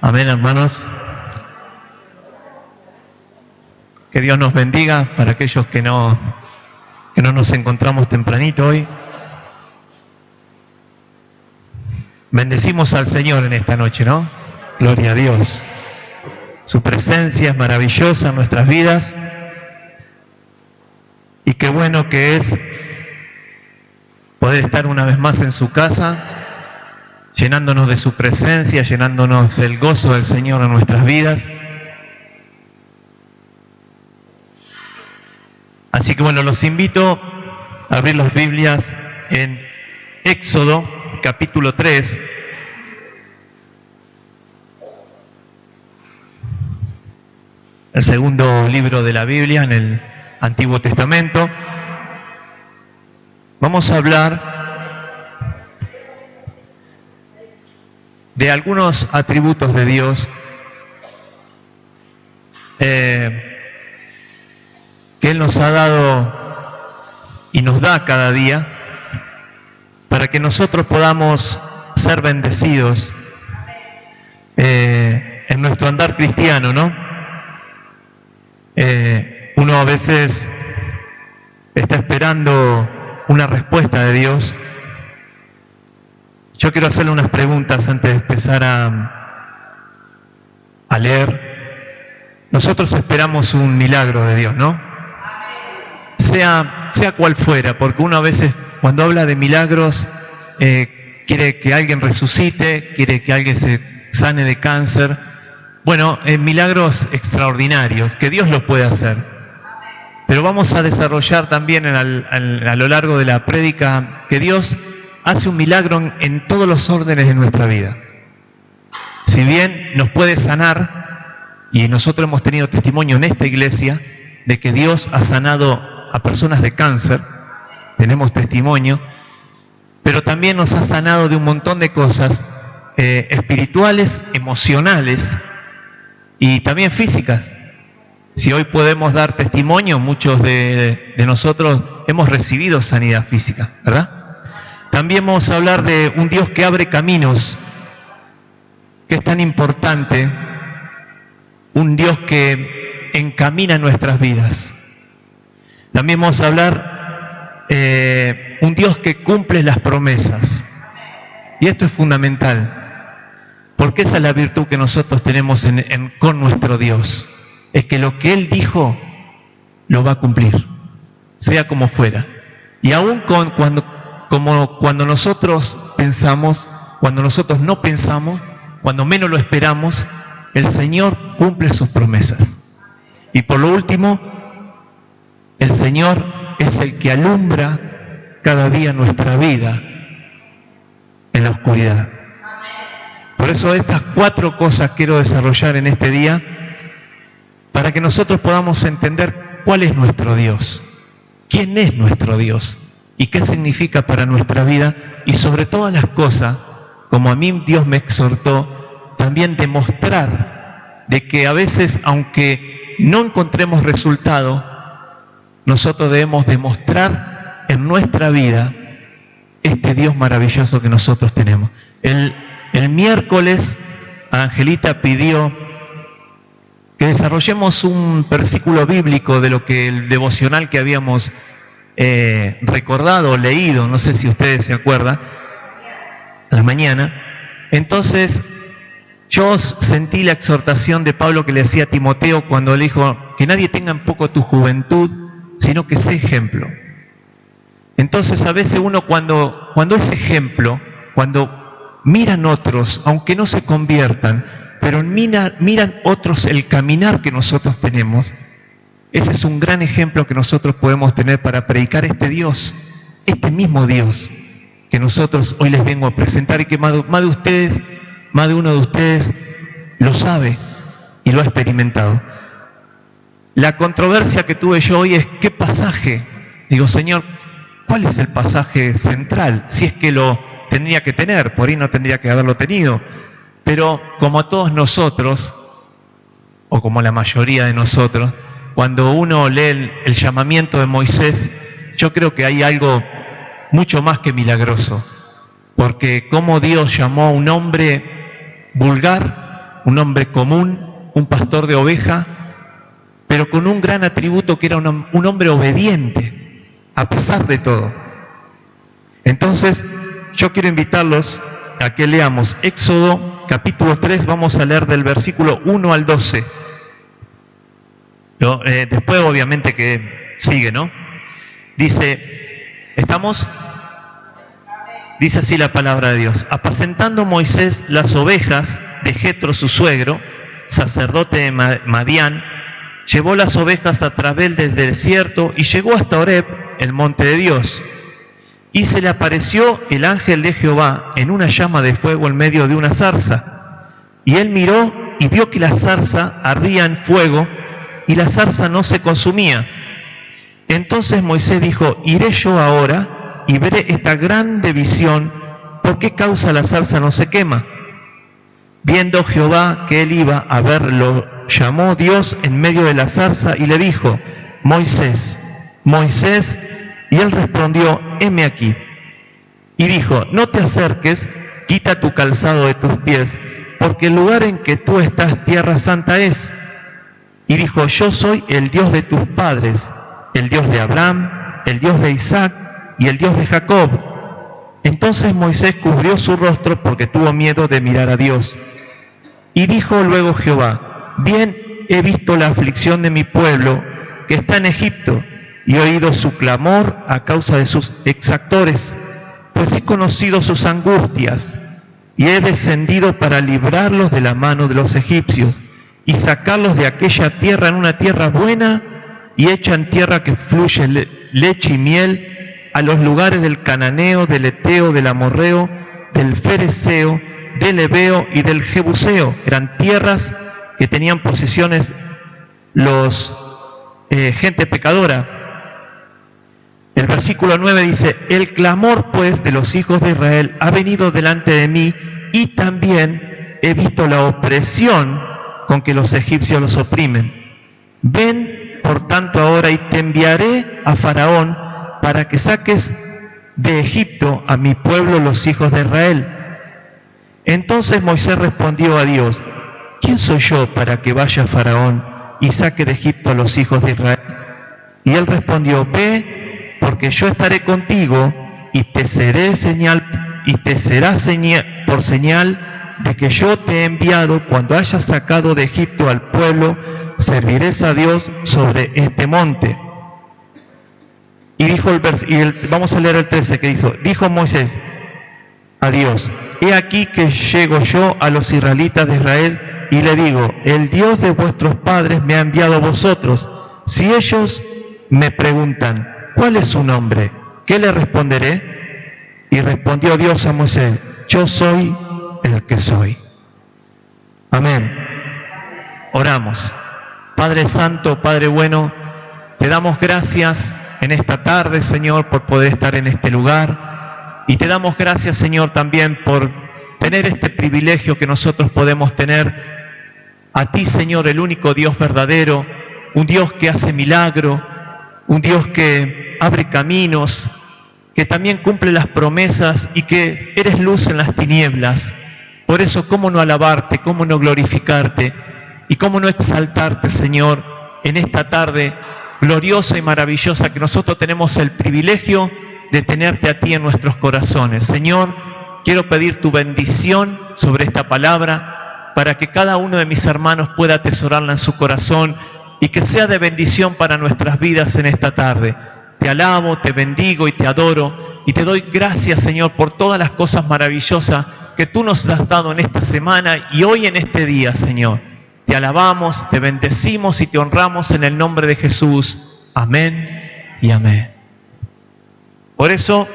Amén, hermanos. Que Dios nos bendiga para aquellos que no nos encontramos tempranito hoy. Bendecimos al Señor en esta noche, ¿no? Gloria a Dios. Su presencia es maravillosa en nuestras vidas. Y qué bueno que es poder estar una vez más en su casa, llenándonos de su presencia, llenándonos del gozo del Señor en nuestras vidas. Así que bueno, los invito a abrir las Biblias en Éxodo, capítulo 3. El segundo libro de la Biblia en el Antiguo Testamento. Vamos a hablar de algunos atributos de Dios que Él nos ha dado y nos da cada día para que nosotros podamos ser bendecidos en nuestro andar cristiano, ¿no? Uno a veces está esperando una respuesta de Dios. Yo quiero hacerle unas preguntas antes de empezar a leer. Nosotros esperamos un milagro de Dios, ¿no? Sea cual fuera, porque uno a veces cuando habla de milagros quiere que alguien resucite, quiere que alguien se sane de cáncer. Bueno, milagros extraordinarios, que Dios los puede hacer. Pero vamos a desarrollar también a lo largo de la prédica que Dios hace un milagro en todos los órdenes de nuestra vida. Si bien nos puede sanar, y nosotros hemos tenido testimonio en esta iglesia de que Dios ha sanado a personas de cáncer, tenemos testimonio, pero también nos ha sanado de un montón de cosas espirituales, emocionales y también físicas. Si hoy podemos dar testimonio, muchos de nosotros hemos recibido sanidad física, ¿verdad? También vamos a hablar de un Dios que abre caminos, que es tan importante, un Dios que encamina nuestras vidas. También vamos a hablar un Dios que cumple las promesas. Y esto es fundamental, porque esa es la virtud que nosotros tenemos con nuestro Dios. Es que lo que Él dijo, lo va a cumplir, sea como fuera. Y aún cuando nosotros pensamos, cuando nosotros no pensamos, cuando menos lo esperamos, el Señor cumple sus promesas. Y por lo último, el Señor es el que alumbra cada día nuestra vida en la oscuridad. Por eso estas 4 cosas quiero desarrollar en este día, para que nosotros podamos entender cuál es nuestro Dios, quién es nuestro Dios y qué significa para nuestra vida, y sobre todas las cosas, como a mí Dios me exhortó, también demostrar de que a veces, aunque no encontremos resultado, nosotros debemos demostrar en nuestra vida este Dios maravilloso que nosotros tenemos. El miércoles Angelita pidió que desarrollemos un versículo bíblico de lo que el devocional que habíamos recordado, leído, no sé si ustedes se acuerdan, a la mañana. Entonces, yo sentí la exhortación de Pablo que le hacía a Timoteo cuando le dijo que nadie tenga en poco tu juventud, sino que sea ejemplo. Entonces, a veces uno cuando es ejemplo, cuando miran otros, aunque no se conviertan, pero miran otros el caminar que nosotros tenemos, ese es un gran ejemplo que nosotros podemos tener para predicar este Dios, este mismo Dios que nosotros hoy les vengo a presentar, y que más de uno de ustedes lo sabe y lo ha experimentado. La controversia que tuve yo hoy es qué pasaje. Digo, Señor, ¿cuál es el pasaje central? Si es que lo tendría que tener, por ahí no tendría que haberlo tenido. Pero como todos nosotros, o como la mayoría de nosotros, cuando uno lee el llamamiento de Moisés, yo creo que hay algo mucho más que milagroso. Porque cómo Dios llamó a un hombre vulgar un hombre común, un pastor de oveja, pero con un gran atributo que era un hombre obediente, a pesar de todo. Entonces, yo quiero invitarlos a que leamos Éxodo capítulo 3, vamos a leer del versículo 1 al 12. Después, obviamente, que sigue, ¿no? Dice, ¿estamos? Dice así la palabra de Dios. Apacentando Moisés las ovejas de Jetro, su suegro, sacerdote de Madián, llevó las ovejas a través del desierto y llegó hasta Horeb, el monte de Dios. Y se le apareció el ángel de Jehová en una llama de fuego en medio de una zarza. Y él miró y vio que la zarza ardía en fuego y la zarza no se consumía. Entonces Moisés dijo, iré yo ahora y veré esta grande visión, ¿por qué causa la zarza no se quema? Viendo Jehová que él iba a verlo, llamó Dios en medio de la zarza y le dijo, Moisés, Moisés, y él respondió, heme aquí. Y dijo, no te acerques, quita tu calzado de tus pies, porque el lugar en que tú estás, tierra santa es. Y dijo, yo soy el Dios de tus padres, el Dios de Abraham, el Dios de Isaac y el Dios de Jacob. Entonces Moisés cubrió su rostro porque tuvo miedo de mirar a Dios. Y dijo luego Jehová, bien he visto la aflicción de mi pueblo que está en Egipto, y he oído su clamor a causa de sus exactores, pues he conocido sus angustias, y he descendido para librarlos de la mano de los egipcios, y sacarlos de aquella tierra en una tierra buena, y hecha en tierra que fluye leche y miel, a los lugares del cananeo, del eteo, del amorreo, del fereceo, del heveo y del jebuseo. Eran tierras que tenían posesiones gente pecadora. El versículo 9 dice, el clamor pues de los hijos de Israel ha venido delante de mí, y también he visto la opresión con que los egipcios los oprimen. Ven por tanto ahora y te enviaré a Faraón para que saques de Egipto a mi pueblo los hijos de Israel. Entonces Moisés respondió a Dios, ¿quién soy yo para que vaya a Faraón y saque de Egipto a los hijos de Israel? Y él respondió, ve, porque yo estaré contigo y te será señal por señal de que yo te he enviado. Cuando hayas sacado de Egipto al pueblo, servirás a Dios sobre este monte. Y dijo vamos a leer el 13 que dijo Moisés a Dios, he aquí que llego yo a los israelitas de Israel y le digo, el Dios de vuestros padres me ha enviado a vosotros. Si ellos me preguntan, ¿cuál es su nombre? ¿Qué le responderé? Y respondió Dios a Moisés, yo soy el que soy. Amén. Oramos. Padre Santo, Padre bueno, te damos gracias en esta tarde, Señor, por poder estar en este lugar. Y te damos gracias, Señor, también por tener este privilegio que nosotros podemos tener a ti, Señor, el único Dios verdadero, un Dios que hace milagro, un Dios que abre caminos, que también cumple las promesas y que eres luz en las tinieblas. Por eso, ¿cómo no alabarte, cómo no glorificarte y cómo no exaltarte, Señor, en esta tarde gloriosa y maravillosa que nosotros tenemos el privilegio de tenerte a ti en nuestros corazones? Señor, quiero pedir tu bendición sobre esta palabra para que cada uno de mis hermanos pueda atesorarla en su corazón y que sea de bendición para nuestras vidas en esta tarde. Te alabo, te bendigo y te adoro y te doy gracias, Señor, por todas las cosas maravillosas que tú nos has dado en esta semana y hoy en este día, Señor. Te alabamos, te bendecimos y te honramos en el nombre de Jesús. Amén y amén. Por eso,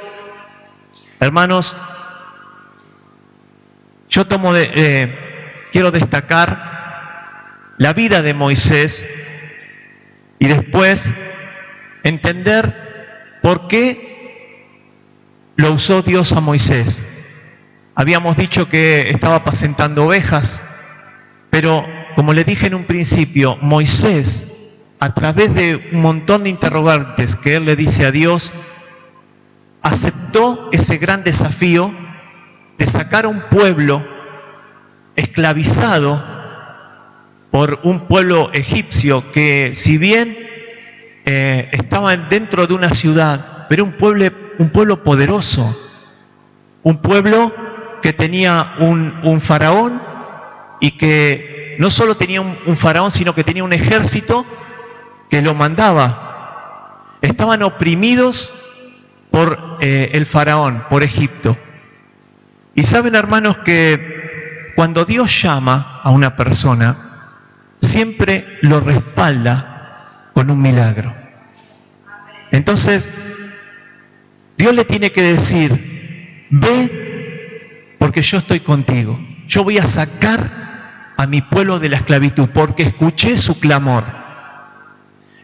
hermanos, yo quiero destacar la vida de Moisés y después entender por qué lo usó Dios a Moisés. Habíamos dicho que estaba apacentando ovejas, pero como le dije en un principio, Moisés, a través de un montón de interrogantes que él le dice a Dios, aceptó ese gran desafío de sacar a un pueblo esclavizado por un pueblo egipcio que, si bien estaba dentro de una ciudad, pero un pueblo poderoso, un pueblo que tenía un faraón, y que no solo tenía un faraón, sino que tenía un ejército que lo mandaba. Estaban oprimidos por el faraón, por Egipto. Y saben, hermanos, que cuando Dios llama a una persona, siempre lo respalda con un milagro. Entonces, Dios le tiene que decir: ve, porque yo estoy contigo. Yo voy a sacar a mi pueblo de la esclavitud, porque escuché su clamor.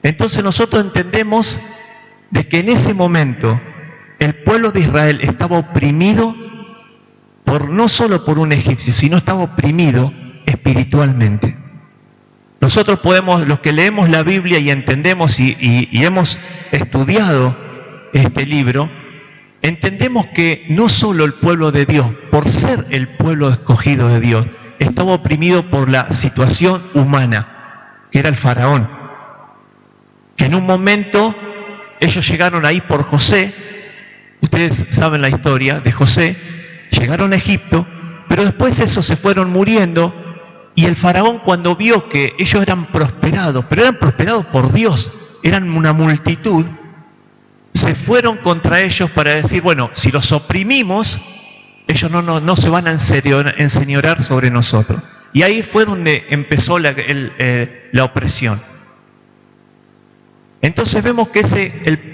Entonces nosotros entendemos de que en ese momento el pueblo de Israel estaba oprimido no solo por un egipcio, sino estaba oprimido espiritualmente. Nosotros podemos, los que leemos la Biblia y entendemos y hemos estudiado este libro, entendemos que no solo el pueblo de Dios, por ser el pueblo escogido de Dios, estaba oprimido por la situación humana, que era el faraón, que en un momento ellos llegaron ahí por José. Ustedes saben la historia de José. Llegaron a Egipto, pero después esos se fueron muriendo, y el faraón, cuando vio que ellos eran prosperados, pero eran prosperados por Dios, eran una multitud, se fueron contra ellos para decir: bueno, si los oprimimos, ellos no se van a enseñorear sobre nosotros. Y ahí fue donde empezó la opresión. Entonces vemos que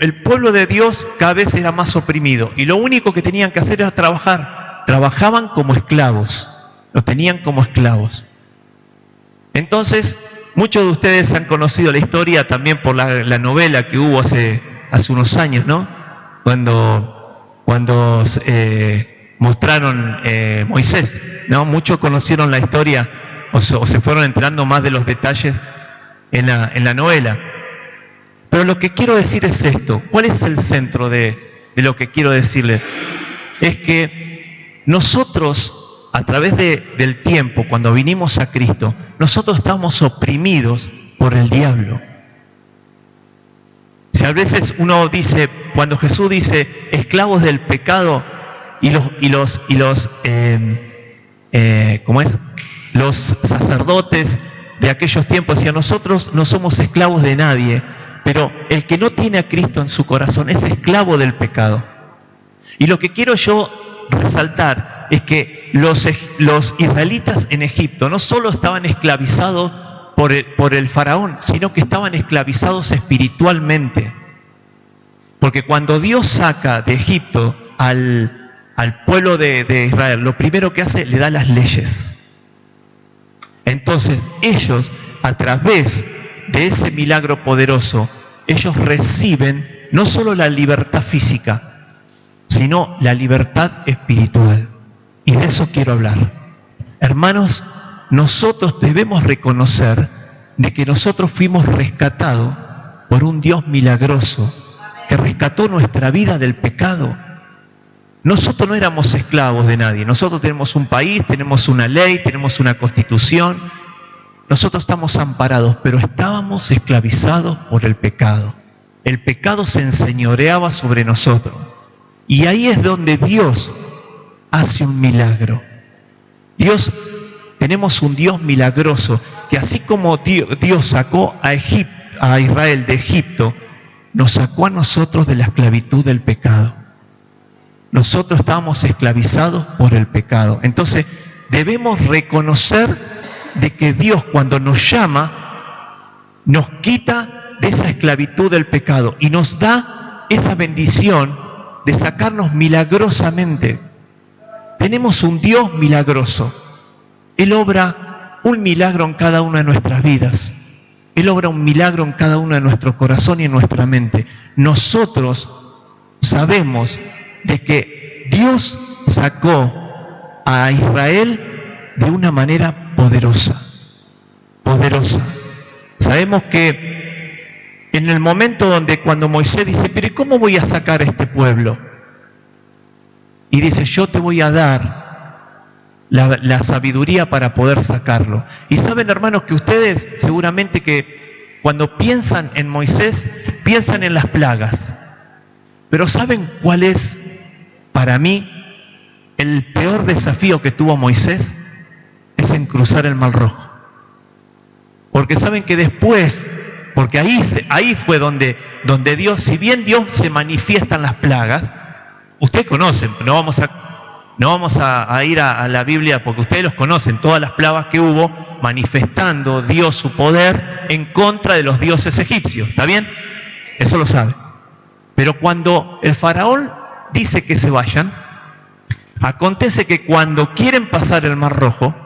el pueblo de Dios cada vez era más oprimido, y lo único que tenían que hacer era trabajar. Trabajaban como esclavos, lo tenían como esclavos. Entonces, muchos de ustedes han conocido la historia también por la novela que hubo hace unos años, ¿no? Cuando mostraron Moisés, ¿no? Muchos conocieron la historia o se fueron enterando más de los detalles en la novela. Pero lo que quiero decir es esto. ¿Cuál es el centro de lo que quiero decirles? Es que nosotros, a través del tiempo, cuando vinimos a Cristo, nosotros estamos oprimidos por el diablo. Si a veces uno dice, cuando Jesús dice esclavos del pecado, los sacerdotes de aquellos tiempos decían: nosotros no somos esclavos de nadie, pero el que no tiene a Cristo en su corazón es esclavo del pecado. Y lo que quiero yo resaltar es que los israelitas en Egipto no solo estaban esclavizados por el faraón, sino que estaban esclavizados espiritualmente. Porque cuando Dios saca de Egipto al pueblo de Israel, lo primero que hace, le da las leyes. Entonces ellos, a través de ese milagro poderoso, ellos reciben no solo la libertad física, sino la libertad espiritual. Y de eso quiero hablar. Hermanos, nosotros debemos reconocer de que nosotros fuimos rescatados por un Dios milagroso que rescató nuestra vida del pecado. Nosotros no éramos esclavos de nadie. Nosotros tenemos un país, tenemos una ley, tenemos una constitución. Nosotros estamos amparados, pero estábamos esclavizados por el pecado. El pecado se enseñoreaba sobre nosotros. Y ahí es donde Dios hace un milagro. Tenemos un Dios milagroso que, así como Dios sacó a Israel de Egipto, nos sacó a nosotros de la esclavitud del pecado. Nosotros estábamos esclavizados por el pecado. Entonces debemos reconocer de que Dios, cuando nos llama, nos quita de esa esclavitud del pecado y nos da esa bendición de sacarnos milagrosamente. Tenemos un Dios milagroso. Él obra un milagro en cada una de nuestras vidas. Él obra un milagro en cada uno de nuestro corazón y en nuestra mente. Nosotros sabemos de que Dios sacó a Israel de una manera poderosa. Poderosa. Sabemos que en el momento cuando Moisés dice: pero ¿cómo voy a sacar a este pueblo? Y dice: yo te voy a dar la sabiduría para poder sacarlo. Y saben, hermanos, que ustedes seguramente que cuando piensan en Moisés, piensan en las plagas. Pero ¿saben cuál es para mí el peor desafío que tuvo Moisés? Es en cruzar el Mar Rojo. Porque saben que después, porque ahí fue donde Dios, si bien Dios se manifiesta en las plagas, ustedes conocen, no vamos a ir a la Biblia porque ustedes los conocen, todas las plagas que hubo manifestando Dios su poder en contra de los dioses egipcios, ¿está bien? Eso lo saben. Pero cuando el faraón dice que se vayan, acontece que cuando quieren pasar el Mar Rojo,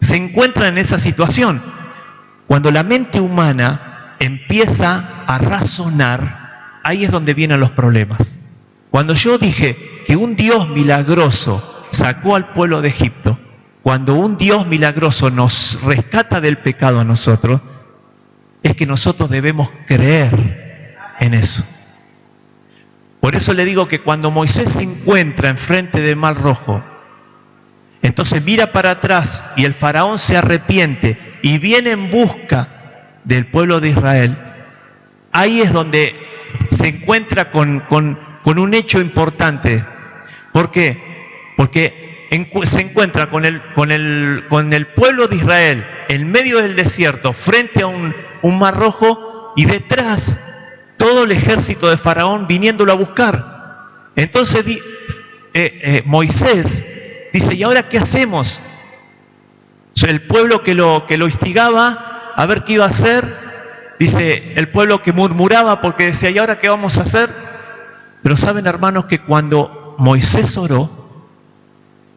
se encuentran en esa situación. Cuando la mente humana empieza a razonar, ahí es donde vienen los problemas. Cuando yo dije que un Dios milagroso sacó al pueblo de Egipto, cuando un Dios milagroso nos rescata del pecado a nosotros, es que nosotros debemos creer en eso. Por eso le digo que cuando Moisés se encuentra enfrente del Mar Rojo, entonces mira para atrás y el faraón se arrepiente y viene en busca del pueblo de Israel, ahí es donde se encuentra con un hecho importante. ¿Por qué? Porque se encuentra con el pueblo de Israel en medio del desierto, frente a un Mar Rojo, y detrás todo el ejército de Faraón viniéndolo a buscar. Entonces Moisés dice, ¿y ahora qué hacemos? O sea, el pueblo que lo instigaba a ver qué iba a hacer, dice, el pueblo que murmuraba porque decía, ¿y ahora qué vamos a hacer? Pero saben, hermanos, que cuando Moisés oró,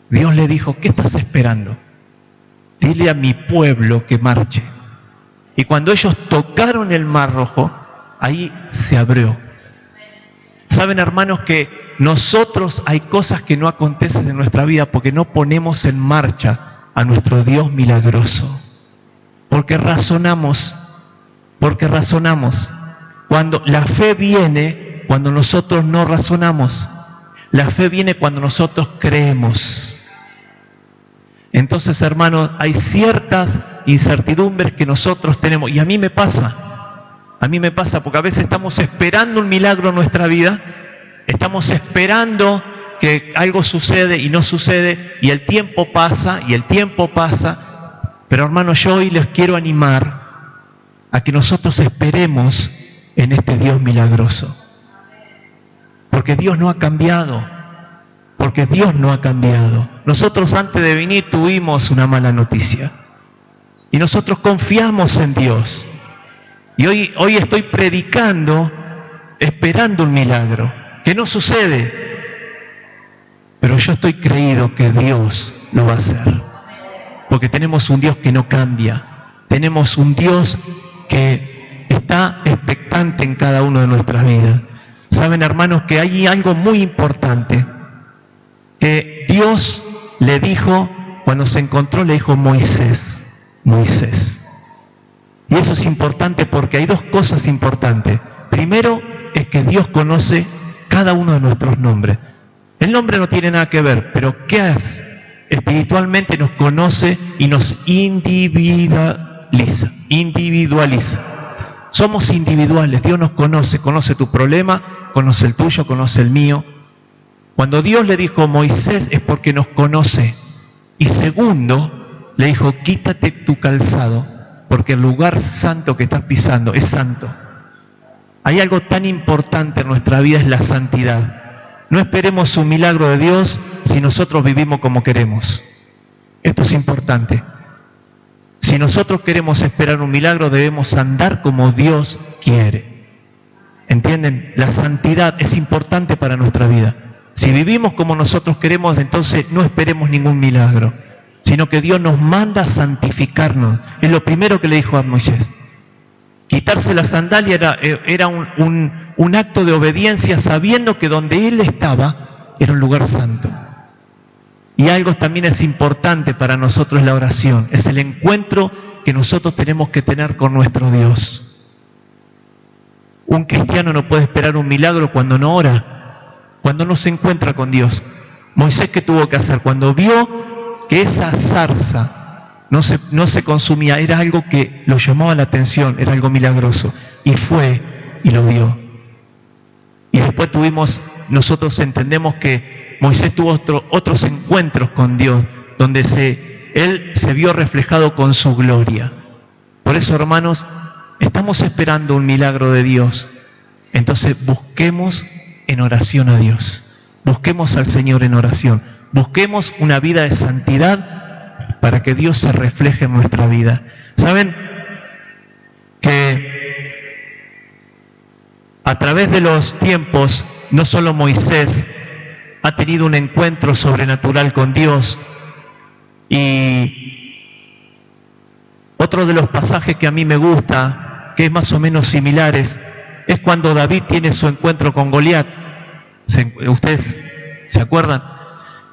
Dios le dijo, ¿qué estás esperando? Dile a mi pueblo que marche. Y cuando ellos tocaron el Mar Rojo, ahí se abrió. Saben, hermanos, que nosotros hay cosas que no acontecen en nuestra vida porque no ponemos en marcha a nuestro Dios milagroso. Porque razonamos. Cuando la fe viene, cuando nosotros no razonamos. La fe viene cuando nosotros creemos. Entonces, hermanos, hay ciertas incertidumbres que nosotros tenemos. Y a mí me pasa porque a veces estamos esperando un milagro en nuestra vida, estamos esperando que algo sucede y no sucede, y el tiempo pasa, pero hermanos, yo hoy les quiero animar a que nosotros esperemos en este Dios milagroso, porque Dios no ha cambiado, Nosotros antes de venir tuvimos una mala noticia, y nosotros confiamos en Dios. Y hoy estoy predicando, esperando un milagro, que no sucede, pero yo estoy creído que Dios lo va a hacer. Porque tenemos un Dios que no cambia, tenemos un Dios que está expectante en cada una de nuestras vidas. Saben, hermanos, que hay algo muy importante, que Dios le dijo, cuando se encontró, le dijo, Moisés. Y eso es importante porque hay dos cosas importantes. Primero es que Dios conoce cada uno de nuestros nombres. El nombre no tiene nada que ver, pero ¿qué hace? Espiritualmente nos conoce y nos individualiza. Somos individuales, Dios nos conoce tu problema, conoce el tuyo, conoce el mío. Cuando Dios le dijo a Moisés es porque nos conoce. Y segundo, le dijo, quítate tu calzado, porque el lugar santo que estás pisando es santo. Hay algo tan importante en nuestra vida, es la santidad. No esperemos un milagro de Dios si nosotros vivimos como queremos. Esto es importante. Si nosotros queremos esperar un milagro, debemos andar como Dios quiere. ¿Entienden? La santidad es importante para nuestra vida. Si vivimos como nosotros queremos, entonces no esperemos ningún milagro, sino que Dios nos manda a santificarnos. Es lo primero que le dijo a Moisés. Quitarse la sandalia era un acto de obediencia, sabiendo que donde él estaba era un lugar santo. Y algo también es importante para nosotros, la oración. Es el encuentro que nosotros tenemos que tener con nuestro Dios. Un cristiano no puede esperar un milagro cuando no ora, cuando no se encuentra con Dios. Moisés, ¿qué tuvo que hacer? Cuando vio que esa zarza no se consumía, era algo que lo llamaba la atención, era algo milagroso. Y fue y lo vio. Y después nosotros entendemos que Moisés tuvo otros encuentros con Dios, donde él se vio reflejado con su gloria. Por eso, hermanos, estamos esperando un milagro de Dios. Entonces busquemos en oración a Dios. Busquemos al Señor en oración. Busquemos una vida de santidad para que Dios se refleje en nuestra vida. ¿Saben que a través de los tiempos, no solo Moisés ha tenido un encuentro sobrenatural con Dios? Y otro de los pasajes que a mí me gusta, que es más o menos similares, es cuando David tiene su encuentro con Goliat. ¿Ustedes se acuerdan?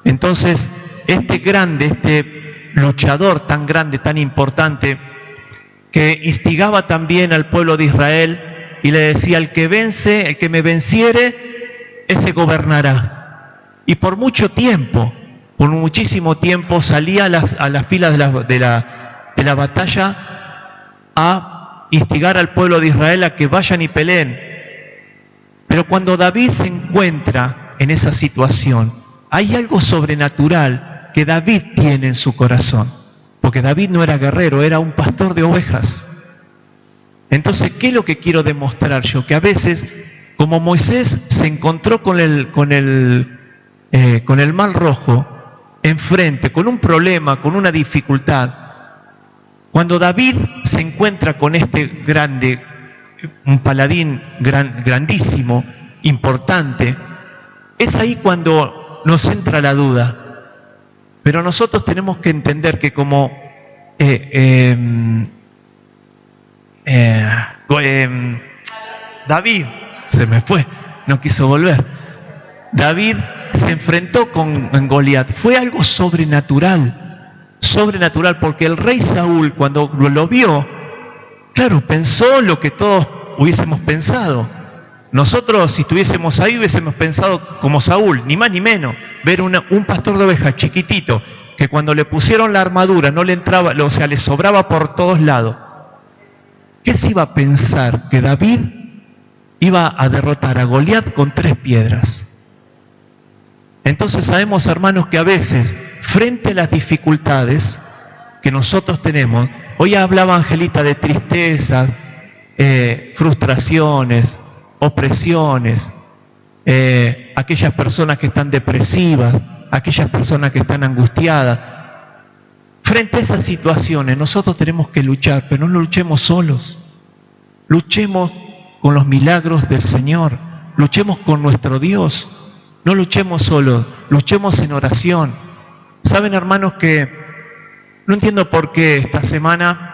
Entonces, este luchador tan grande, tan importante, que instigaba también al pueblo de Israel y le decía: el que me venciere, ese gobernará. Y por muchísimo tiempo salía a las filas de la batalla a instigar al pueblo de Israel a que vayan y peleen. Pero cuando David se encuentra en esa situación, hay algo sobrenatural que David tiene en su corazón. Porque David no era guerrero, era un pastor de ovejas. Entonces, ¿qué es lo que quiero demostrar yo? Que a veces, como Moisés se encontró con el Mar Rojo enfrente, con un problema, con una dificultad, cuando David se encuentra con un paladín grandísimo, importante, es ahí cuando nos entra la duda. Pero nosotros tenemos que entender que como David, se me fue, no quiso volver. David se enfrentó con Goliat, fue algo sobrenatural, porque el rey Saúl, cuando lo vio, claro, pensó lo que todos hubiésemos pensado. Nosotros, si estuviésemos ahí, hubiésemos pensado como Saúl, ni más ni menos, ver un pastor de ovejas chiquitito, que cuando le pusieron la armadura no le entraba, o sea, le sobraba por todos lados. ¿Qué se iba a pensar? Que David iba a derrotar a Goliat con 3 piedras. Entonces sabemos, hermanos, que a veces, frente a las dificultades que nosotros tenemos, hoy hablaba Angelita de tristezas, frustraciones, opresiones, aquellas personas que están depresivas, aquellas personas que están angustiadas. Frente a esas situaciones nosotros tenemos que luchar, pero no luchemos solos. Luchemos con los milagros del Señor, luchemos con nuestro Dios, no luchemos solos, luchemos en oración. Saben, hermanos, que no entiendo por qué esta semana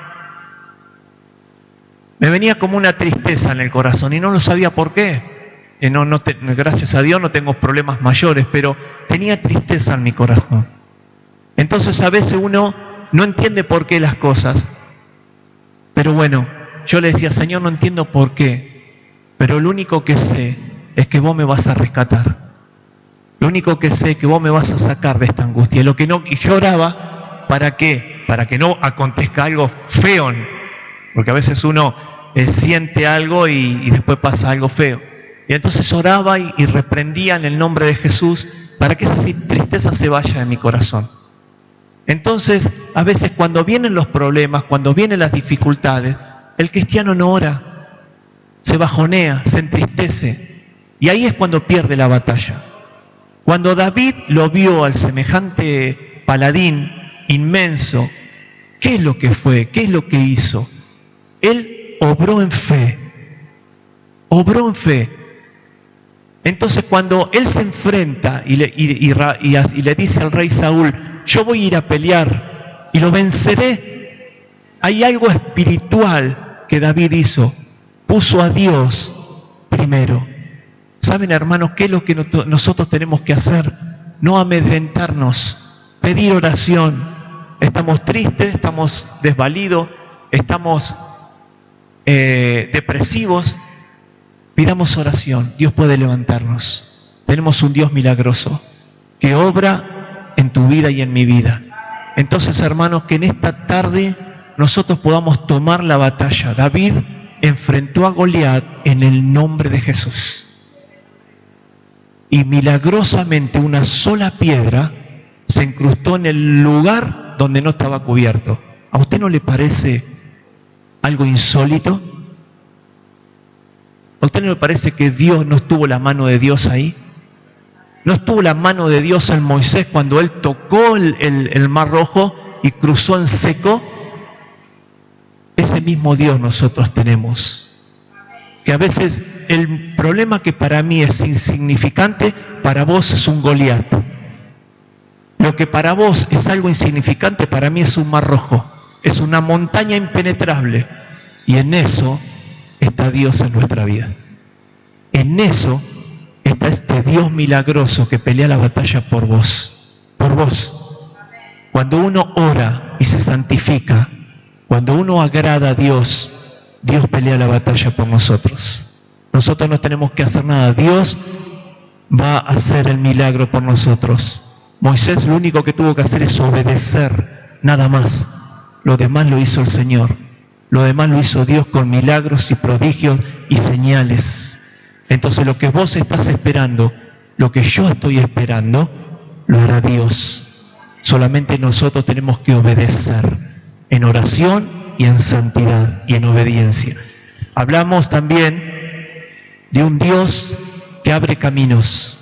me venía como una tristeza en el corazón y no lo sabía por qué. Gracias a Dios no tengo problemas mayores, pero tenía tristeza en mi corazón. Entonces a veces uno no entiende por qué las cosas. Pero bueno, yo le decía: Señor, no entiendo por qué, pero lo único que sé es que vos me vas a rescatar. Lo único que sé es que vos me vas a sacar de esta angustia. Y yo oraba, ¿para qué? Para que no acontezca algo feo, porque a veces uno siente algo y después pasa algo feo. Y entonces oraba y reprendía en el nombre de Jesús para que esa tristeza se vaya de mi corazón. Entonces, a veces cuando vienen los problemas, cuando vienen las dificultades, el cristiano no ora, se bajonea, se entristece. Y ahí es cuando pierde la batalla. Cuando David lo vio al semejante paladín inmenso, ¿qué es lo que fue? ¿Qué es lo que hizo? Él obró en fe. Obró en fe. Entonces cuando él se enfrenta y le dice al rey Saúl: yo voy a ir a pelear y lo venceré, hay algo espiritual que David hizo. Puso a Dios primero. ¿Saben, hermanos, qué es lo que nosotros tenemos que hacer? No amedrentarnos, pedir oración. Estamos tristes, estamos desvalidos, estamos depresivos. Pidamos oración, Dios puede levantarnos. Tenemos un Dios milagroso que obra en tu vida y en mi vida. Entonces, hermanos, que en esta tarde nosotros podamos tomar la batalla. David enfrentó a Goliat en el nombre de Jesús. Y milagrosamente una sola piedra se incrustó en el lugar donde no estaba cubierto. ¿A usted no le parece algo insólito? ¿A usted no le parece que Dios no estuvo la mano de Dios ahí? ¿No estuvo la mano de Dios en Moisés cuando él tocó el Mar Rojo y cruzó en seco? Ese mismo Dios nosotros tenemos. Que a veces el problema que para mí es insignificante, para vos es un Goliat. Lo que para vos es algo insignificante, para mí es un Mar Rojo. Es una montaña impenetrable. Y en eso está Dios en nuestra vida. En eso está este Dios milagroso que pelea la batalla por vos. Por vos. Cuando uno ora y se santifica, cuando uno agrada a Dios, Dios pelea la batalla por nosotros. Nosotros no tenemos que hacer nada. Dios va a hacer el milagro por nosotros. Moisés lo único que tuvo que hacer es obedecer, nada más. Lo demás lo hizo el Señor. Lo demás lo hizo Dios con milagros y prodigios y señales. Entonces lo que vos estás esperando, lo que yo estoy esperando, lo hará Dios. Solamente nosotros tenemos que obedecer en oración y en santidad y en obediencia. Hablamos también de un Dios que abre caminos.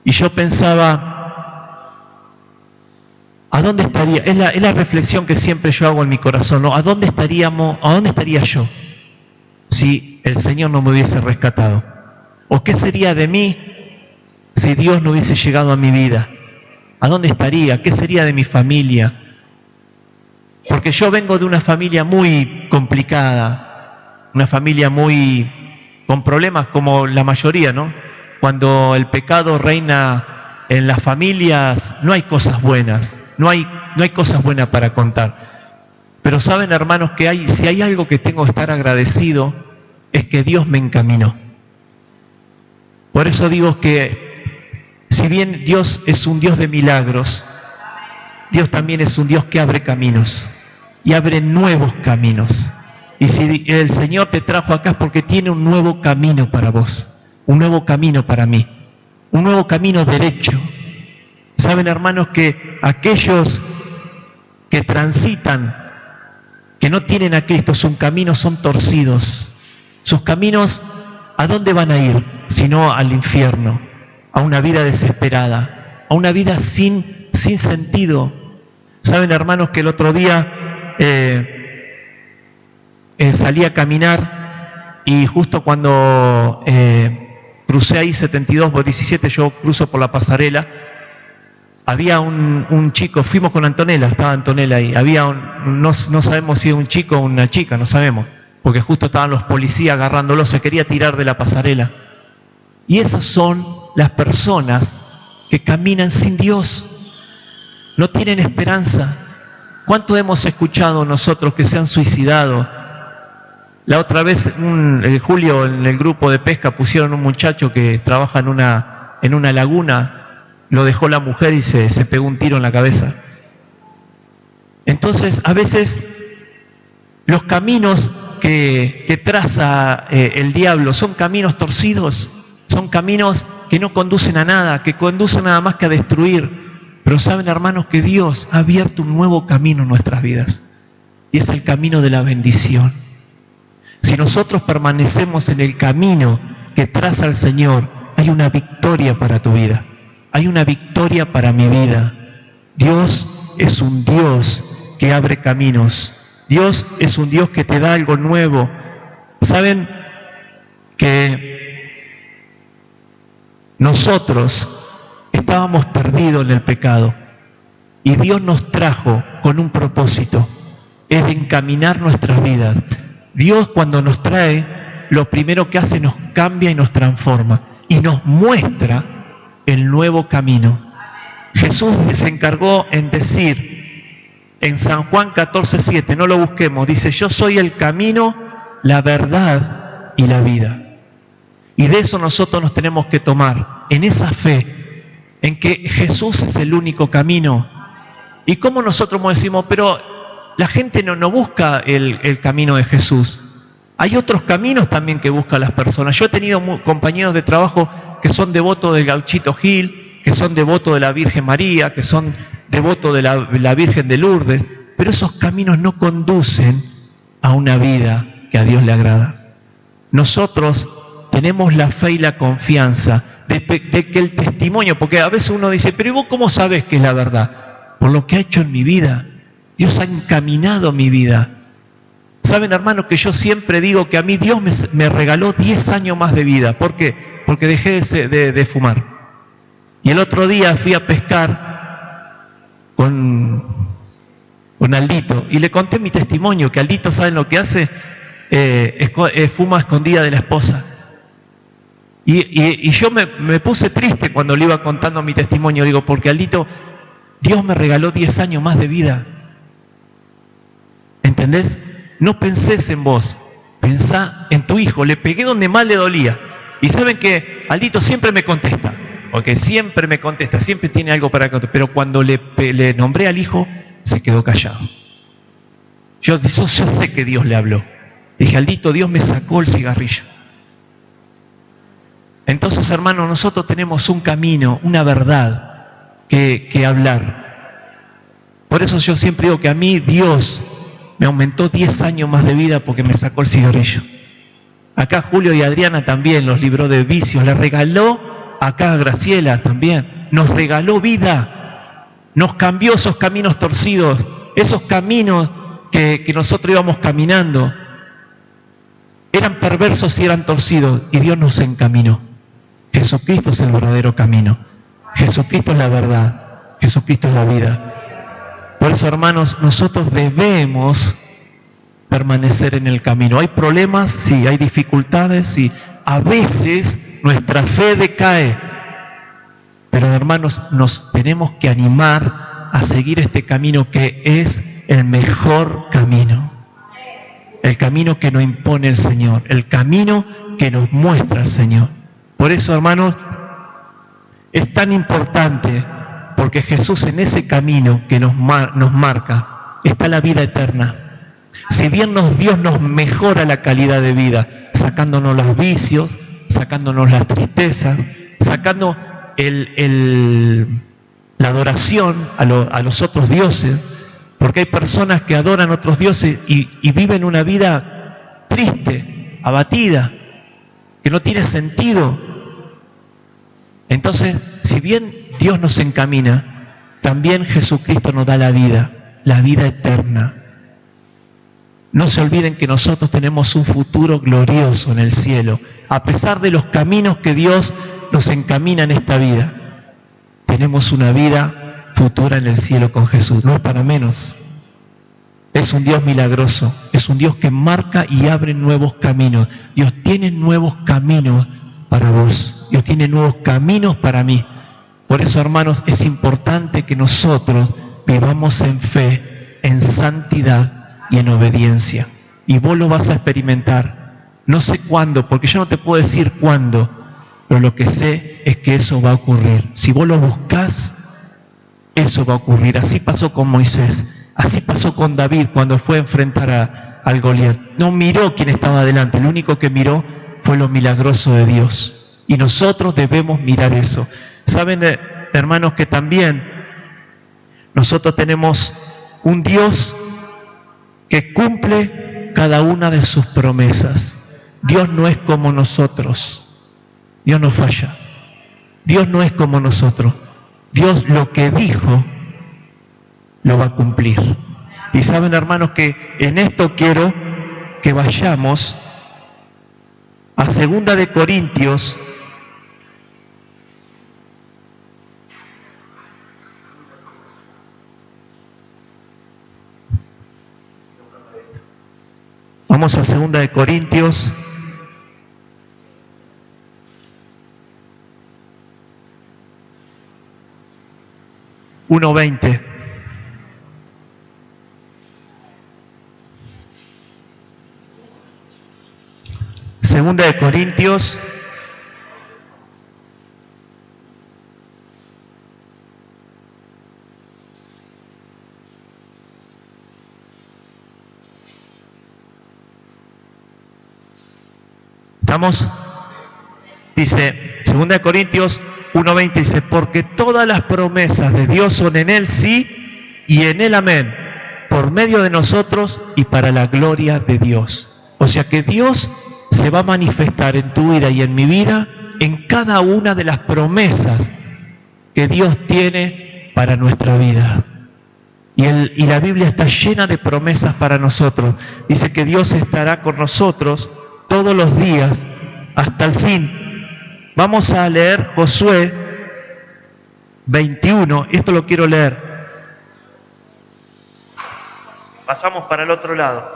Y yo pensaba, ¿a dónde estaría? Es la reflexión que siempre yo hago en mi corazón, ¿no? ¿A dónde estaría yo si el Señor no me hubiese rescatado? ¿O qué sería de mí si Dios no hubiese llegado a mi vida? ¿A dónde estaría? ¿Qué sería de mi familia? Porque yo vengo de una familia muy complicada, una familia muy con problemas como la mayoría, ¿no? Cuando el pecado reina en las familias, no hay cosas buenas, no hay cosas buenas para contar. Pero saben, hermanos, que si hay algo que tengo que estar agradecido, es que Dios me encaminó. Por eso digo que si bien Dios es un Dios de milagros, Dios también es un Dios que abre caminos y abre nuevos caminos. Y si el Señor te trajo acá es porque tiene un nuevo camino para vos, un nuevo camino para mí, un nuevo camino derecho. Saben, hermanos, que aquellos que transitan, que no tienen a Cristo, sus caminos son torcidos. Sus caminos, ¿a dónde van a ir? Sino al infierno, a una vida desesperada, a una vida sin sentido. Saben, hermanos, que el otro día salí a caminar y justo cuando crucé ahí 72-17, yo cruzo por la pasarela, había un chico, fuimos con Antonella, estaba Antonella ahí, había no sabemos si era un chico o una chica, no sabemos, porque justo estaban los policías agarrándolo, se quería tirar de la pasarela. Y esas son las personas que caminan sin Dios, no tienen esperanza. ¿Cuánto hemos escuchado nosotros que se han suicidado? La otra vez, Julio, en el grupo de pesca pusieron un muchacho que trabaja en una laguna, lo dejó la mujer y se pegó un tiro en la cabeza. Entonces, a veces, los caminos que traza el diablo son caminos torcidos, son caminos que no conducen a nada, que conducen nada más que a destruir. Pero saben, hermanos, que Dios ha abierto un nuevo camino en nuestras vidas, y es el camino de la bendición. Si nosotros permanecemos en el camino que traza el Señor, hay una victoria para tu vida, hay una victoria para mi vida. Dios es un Dios que abre caminos, Dios es un Dios que te da algo nuevo. Saben que nosotros estábamos perdidos en el pecado y Dios nos trajo con un propósito, es de encaminar nuestras vidas. Dios, cuando nos trae, lo primero que hace, nos cambia y nos transforma y nos muestra el nuevo camino. Jesús se encargó en decir en San Juan 14:7, no lo busquemos, dice: yo soy el camino, la verdad y la vida. Y de eso nosotros nos tenemos que tomar, en esa fe, en que Jesús es el único camino, ¿Y cómo nosotros decimos, pero la gente no busca el camino de Jesús? Hay otros caminos también que buscan las personas. Yo he tenido compañeros de trabajo que son devotos del Gauchito Gil, que son devotos de la Virgen María, que son devotos de la Virgen de Lourdes, pero esos caminos no conducen a una vida que a Dios le agrada. Nosotros tenemos la fe y la confianza de que el testimonio, porque a veces uno dice, pero ¿y vos cómo sabes que es la verdad? Por lo que ha hecho en mi vida. Dios ha encaminado mi vida. Saben, hermanos, que yo siempre digo que a mí Dios me regaló 10 años más de vida. ¿Por qué? Porque dejé de fumar. Y el otro día fui a pescar con Aldito y le conté mi testimonio, que Aldito, ¿saben lo que hace? Fuma a escondida de la esposa. Y yo me puse triste cuando le iba contando mi testimonio, digo, porque Aldito, Dios me regaló 10 años más de vida. ¿Entendés? No pensés en vos, pensá en tu hijo. Le pegué donde más le dolía. Y saben que Aldito siempre me contesta, porque siempre me contesta, siempre tiene algo para contar. Pero cuando le nombré al hijo, se quedó callado. Yo sé que Dios le habló. Dije, Aldito, Dios me sacó el cigarrillo. Entonces, hermanos, nosotros tenemos un camino, una verdad que hablar. Por eso yo siempre digo que a mí Dios me aumentó 10 años más de vida porque me sacó el cigarrillo. Acá Julio y Adriana también los libró de vicios. Le regaló acá a Graciela también. Nos regaló vida. Nos cambió esos caminos torcidos. Esos caminos que nosotros íbamos caminando. Eran perversos y eran torcidos. Y Dios nos encaminó. Jesucristo es el verdadero camino. Jesucristo es la verdad. Jesucristo es la vida. Por eso, hermanos, nosotros debemos permanecer en el camino. Hay problemas, sí, hay dificultades, sí. A veces nuestra fe decae. Pero, hermanos, nos tenemos que animar a seguir este camino que es el mejor camino. El camino que nos impone el Señor. El camino que nos muestra el Señor. Por eso, hermanos, es tan importante, porque Jesús en ese camino que nos marca está la vida eterna. Si bien Dios nos mejora la calidad de vida, sacándonos los vicios, sacándonos las tristezas, sacando la adoración a los otros dioses, porque hay personas que adoran a otros dioses y viven una vida triste, abatida, que no tiene sentido. Entonces, si bien Dios nos encamina, también Jesucristo nos da la vida eterna. No se olviden que nosotros tenemos un futuro glorioso en el cielo. A pesar de los caminos que Dios nos encamina en esta vida, tenemos una vida futura en el cielo con Jesús. No es para menos. Es un Dios milagroso. Es un Dios que marca y abre nuevos caminos. Dios tiene nuevos caminos para vos. Dios tiene nuevos caminos para mí. Por eso, hermanos, es importante que nosotros vivamos en fe, en santidad y en obediencia. Y vos lo vas a experimentar. No sé cuándo, porque yo no te puedo decir cuándo, pero lo que sé es que eso va a ocurrir. Si vos lo buscás, eso va a ocurrir. Así pasó con Moisés, así pasó con David cuando fue a enfrentar al Goliat. No miró quién estaba delante, lo único que miró fue lo milagroso de Dios. Y nosotros debemos mirar eso. Saben, hermanos, que también nosotros tenemos un Dios que cumple cada una de sus promesas. Dios no es como nosotros. Dios no falla. Dios no es como nosotros. Dios lo que dijo lo va a cumplir. Y saben, hermanos, que en esto quiero que vayamos a 2 de Corintios . Vamos a 2 de Corintios . (1:20). Segunda de Corintios . ¿Estamos? Dice, 2 Corintios 1:20, dice, porque todas las promesas de Dios son en Él sí y en Él amén, por medio de nosotros y para la gloria de Dios. O sea que Dios se va a manifestar en tu vida y en mi vida en cada una de las promesas que Dios tiene para nuestra vida. Y la Biblia está llena de promesas para nosotros. Dice que Dios estará con nosotros todos los días hasta el fin. Vamos a leer Josué 21. Esto lo quiero leer. Pasamos para el otro lado.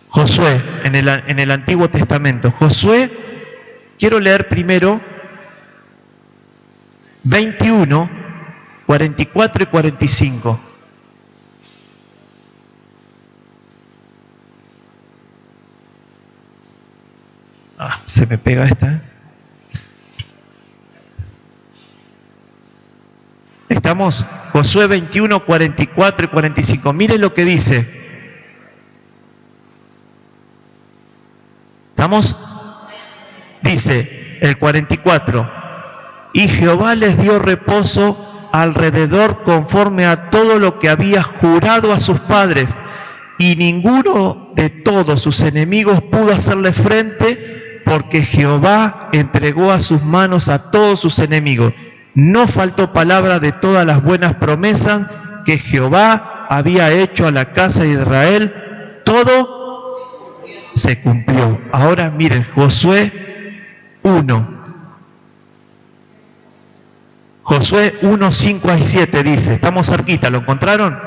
Josué, en el Antiguo Testamento. Josué, quiero leer primero 21, 44 y 45. Se me pega esta. Estamos, Josué 21, 44 y 45. Miren lo que dice. ¿Estamos? Dice el 44. Y Jehová les dio reposo alrededor conforme a todo lo que había jurado a sus padres, y ninguno de todos sus enemigos pudo hacerle frente, porque Jehová entregó a sus manos a todos sus enemigos. No faltó palabra de todas las buenas promesas que Jehová había hecho a la casa de Israel. Todo se cumplió. Ahora miren, Josué 1. Josué 1, 5 a 7 dice, estamos cerquita, ¿lo encontraron?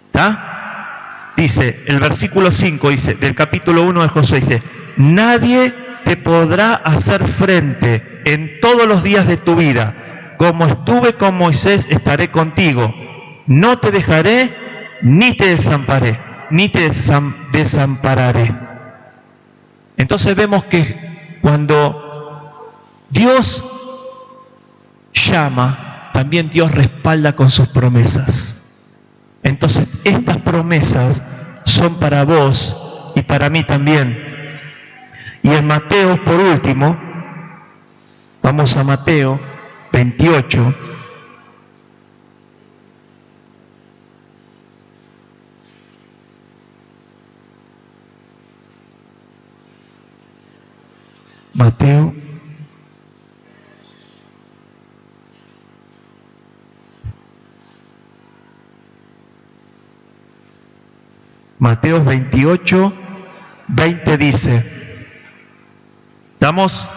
¿Está? Dice, el versículo 5 dice, del capítulo 1 de Josué, dice, nadie te podrá hacer frente en todos los días de tu vida. Como estuve con Moisés, estaré contigo. No te dejaré, ni te desampararé. Entonces vemos que cuando Dios llama, también Dios respalda con sus promesas. Entonces estas promesas son para vos y para mí también. Y en Mateo, por último, vamos a Mateo 28. Mateo 28, 20 dice, ¿estamos?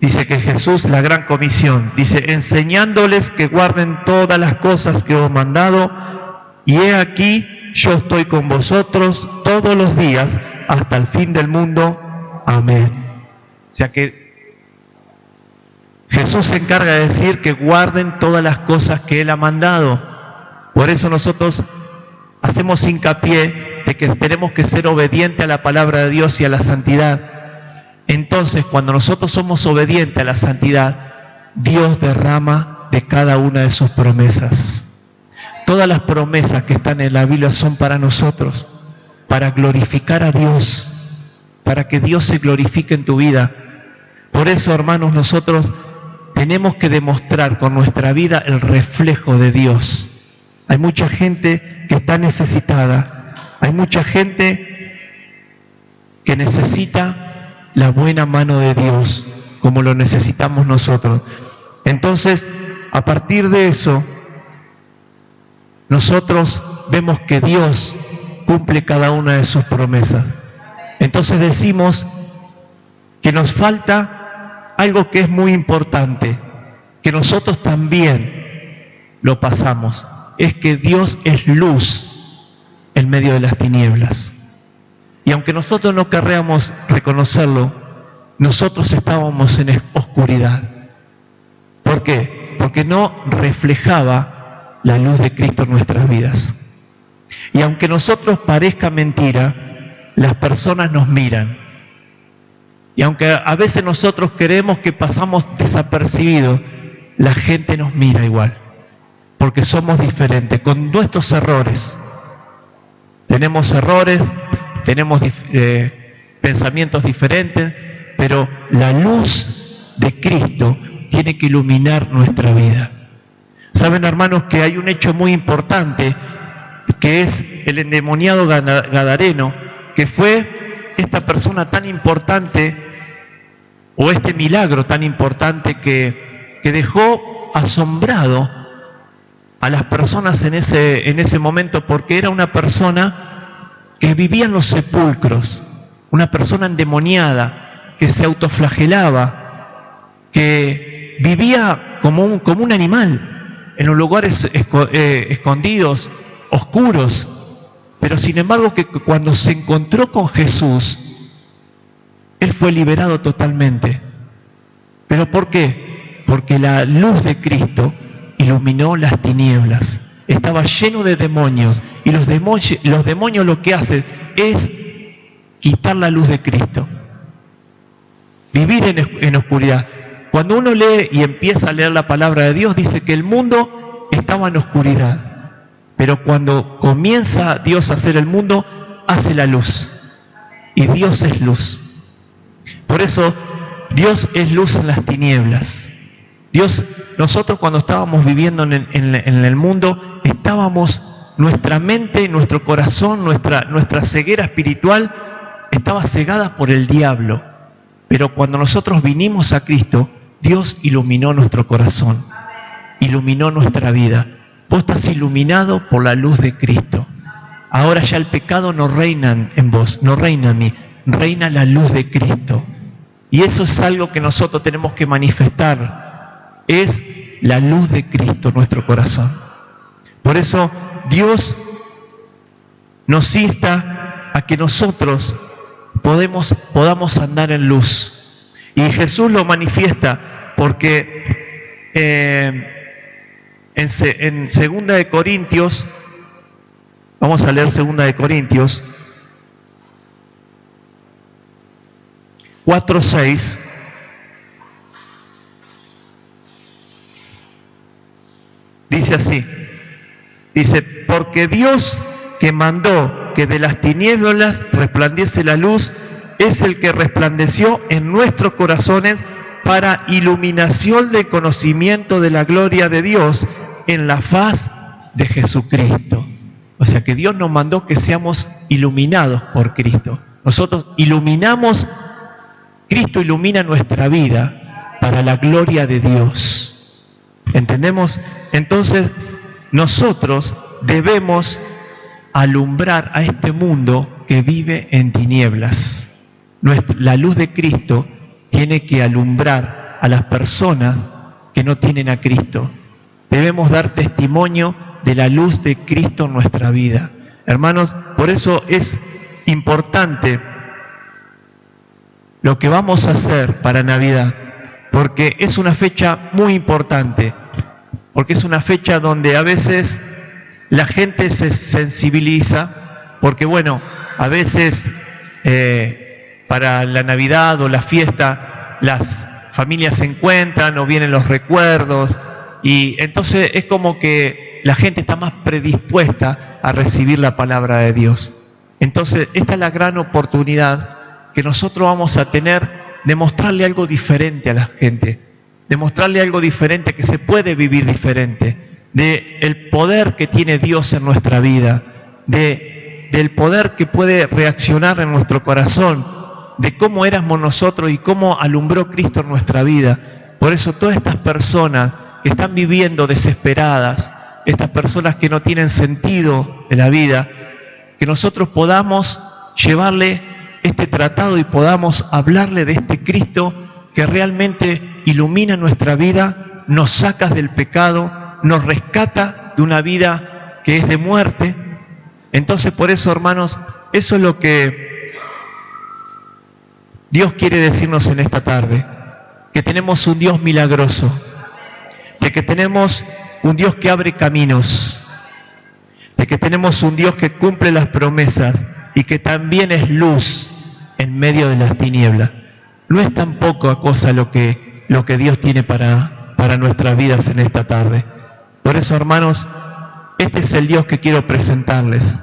Dice que Jesús, la gran comisión, dice, enseñándoles que guarden todas las cosas que os he mandado, y he aquí, yo estoy con vosotros todos los días hasta el fin del mundo. Amén. O sea que Jesús se encarga de decir que guarden todas las cosas que Él ha mandado. Por eso nosotros hacemos hincapié de que tenemos que ser obedientes a la palabra de Dios y a la santidad. Entonces, cuando nosotros somos obedientes a la santidad, Dios derrama de cada una de sus promesas. Todas las promesas que están en la Biblia son para nosotros, para glorificar a Dios, para que Dios se glorifique en tu vida. Por eso, hermanos, nosotros tenemos que demostrar con nuestra vida el reflejo de Dios. Hay mucha gente que está necesitada, hay mucha gente que necesita la buena mano de Dios, como lo necesitamos nosotros. Entonces, a partir de eso, nosotros vemos que Dios cumple cada una de sus promesas. Entonces decimos que nos falta algo que es muy importante, que nosotros también lo pasamos. Es que Dios es luz en medio de las tinieblas. Y aunque nosotros no querríamos reconocerlo, nosotros estábamos en oscuridad. ¿Por qué? Porque no reflejaba la luz de Cristo en nuestras vidas. Y aunque nosotros parezca mentira, las personas nos miran. Y aunque a veces nosotros creemos que pasamos desapercibidos, la gente nos mira igual. Porque somos diferentes, con nuestros errores. tenemos errores, tenemos pensamientos diferentes, pero la luz de Cristo tiene que iluminar nuestra vida. Saben, hermanos, que hay un hecho muy importante, que es el endemoniado gadareno, que fue esta persona tan importante, o este milagro tan importante que dejó asombrado a las personas en ese momento, porque era una persona que vivía en los sepulcros, una persona endemoniada, que se autoflagelaba, que vivía como un animal, en los lugares escondidos, oscuros, pero sin embargo que cuando se encontró con Jesús, él fue liberado totalmente. ¿Pero por qué? Porque la luz de Cristo iluminó las tinieblas. Estaba lleno de demonios, y los demonios lo que hacen es quitar la luz de Cristo, vivir en oscuridad. Cuando uno lee y empieza a leer la palabra de Dios, dice que el mundo estaba en oscuridad, pero cuando comienza Dios a hacer el mundo, hace la luz, y Dios es luz. Por eso Dios es luz en las tinieblas. Nosotros cuando estábamos viviendo en el mundo, nuestra mente, nuestro corazón, nuestra ceguera espiritual estaba cegada por el diablo. Pero cuando nosotros vinimos a Cristo, Dios iluminó nuestro corazón, iluminó nuestra vida. Vos estás iluminado por la luz de Cristo. Ahora ya el pecado no reina en vos, no reina en mí, reina la luz de Cristo. Y eso es algo que nosotros tenemos que manifestar. Es la luz de Cristo en nuestro corazón. Por eso Dios nos insta a que nosotros podamos andar en luz. Y Jesús lo manifiesta porque en 2 de Corintios, vamos a leer 2 de Corintios 4:6, dice así, dice, porque Dios que mandó que de las tinieblas resplandece la luz, es el que resplandeció en nuestros corazones para iluminación del conocimiento de la gloria de Dios en la faz de Jesucristo. O sea que Dios nos mandó que seamos iluminados por Cristo. Nosotros iluminamos, Cristo ilumina nuestra vida para la gloria de Dios. ¿Entendemos? Entonces, nosotros debemos alumbrar a este mundo que vive en tinieblas. La luz de Cristo tiene que alumbrar a las personas que no tienen a Cristo. Debemos dar testimonio de la luz de Cristo en nuestra vida. Hermanos, por eso es importante lo que vamos a hacer para Navidad, porque es una fecha muy importante, porque es una fecha donde a veces la gente se sensibiliza, porque bueno, a veces para la Navidad o la fiesta las familias se encuentran o vienen los recuerdos, y entonces es como que la gente está más predispuesta a recibir la palabra de Dios. Entonces esta es la gran oportunidad que nosotros vamos a tener de mostrarle algo diferente a la gente, de mostrarle algo diferente, que se puede vivir diferente, de el poder que tiene Dios en nuestra vida, del poder que puede reaccionar en nuestro corazón, de cómo éramos nosotros y cómo alumbró Cristo en nuestra vida. Por eso todas estas personas que están viviendo desesperadas, estas personas que no tienen sentido de la vida, que nosotros podamos llevarle este tratado y podamos hablarle de este Cristo que realmente ilumina nuestra vida, nos saca del pecado, nos rescata de una vida que es de muerte. Entonces, por eso, hermanos, eso es lo que Dios quiere decirnos en esta tarde, que tenemos un Dios milagroso, de que tenemos un Dios que abre caminos, de que tenemos un Dios que cumple las promesas y que también es luz en medio de las tinieblas. No es tan poca cosa lo que Dios tiene para nuestras vidas en esta tarde. Por eso, hermanos, este es el Dios que quiero presentarles.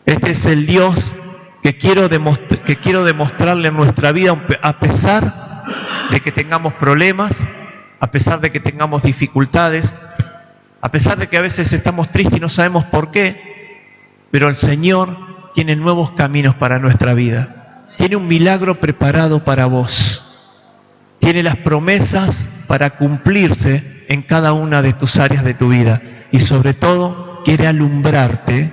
Este es el Dios que quiero demostrarle en nuestra vida, a pesar de que tengamos problemas, a pesar de que tengamos dificultades, a pesar de que a veces estamos tristes y no sabemos por qué, pero el Señor tiene nuevos caminos para nuestra vida. Tiene un milagro preparado para vos. Tiene las promesas para cumplirse en cada una de tus áreas de tu vida. Y sobre todo, quiere alumbrarte